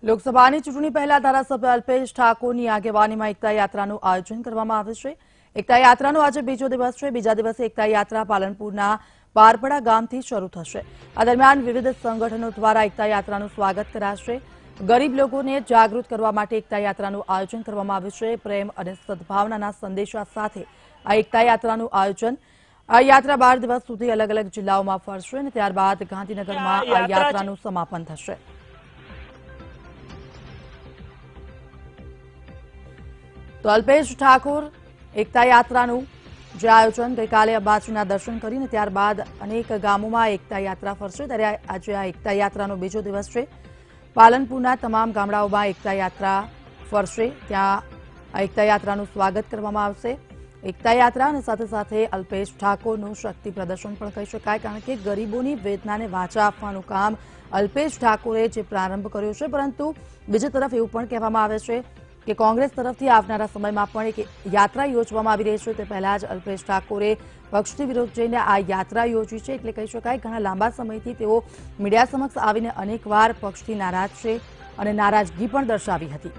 લોકસભાની ચૂંટણી પહેલા ધારાસભ્ય અલ્પેશ ઠાકોરની આગેવાનીમાં એકતા યાત્રાનું આયોજન કરવામાં આવ્યું છે। એકતા યાત્રાનો આજે બીજો દિવસ છે। બીજા દિવસે એકતા યાત્રા પાલનપુરના પારપડા ગામથી શરૂ થશે। આ દરમિયાન વિવિધ સંગઠનો દ્વારા એકતા યાત્રાનું સ્વાગત કરાશે। ગરીબ લોકોને જાગૃત કરવા માટે એકતા યાત્રાનું આયોજન કરવામાં આવ્યું છે। પ્રેમ અને સદભાવનાના સંદેશા સાથે આ એકતા યાત્રાનું આયોજન આ યાત્રા 12 દિવસ સુધી અલગ અલગ જિલ્લાઓમાં ફરશે અને ત્યારબાદ ગાંધીનગરમાં આ યાત્રાનું સમાપન થશે। તો અલ્પેશ ઠાકોર એકતા યાત્રાનું જે આયોજન ગઈકાલે અંબાજીના દર્શન કરીને ત્યારબાદ અનેક ગામોમાં એકતા યાત્રા ફરશે। ત્યારે આજે આ એકતા યાત્રાનો બીજો દિવસ છે। પાલનપુરના તમામ ગામડાઓમાં એકતા યાત્રા ફરશે। ત્યાં આ એકતા યાત્રાનું સ્વાગત કરવામાં આવશે। એકતા યાત્રા અને સાથે સાથે અલ્પેશ ઠાકોરનું શક્તિ પ્રદર્શન પણ કહી શકાય, કારણ કે ગરીબોની વેદનાને વાચા આપવાનું કામ અલ્પેશ ઠાકોરે જે પ્રારંભ કર્યો છે। પરંતુ બીજી તરફ એવું પણ કહેવામાં આવે છે કે કોંગ્રેસ તરફથી આવનારા સમયમાં પણ એક યાત્રા યોજવામાં આવી રહી છે। તે પહેલા જ અલ્પેશ ઠાકોરે પક્ષથી વિરોધ જઈને આ યાત્રા યોજી છે। એટલે કહી શકાય ઘણા લાંબા સમયથી તેઓ મીડિયા સમક્ષ આવીને અનેકવાર પક્ષથી નારાજ છે અને નારાજગી પણ દર્શાવી હતી।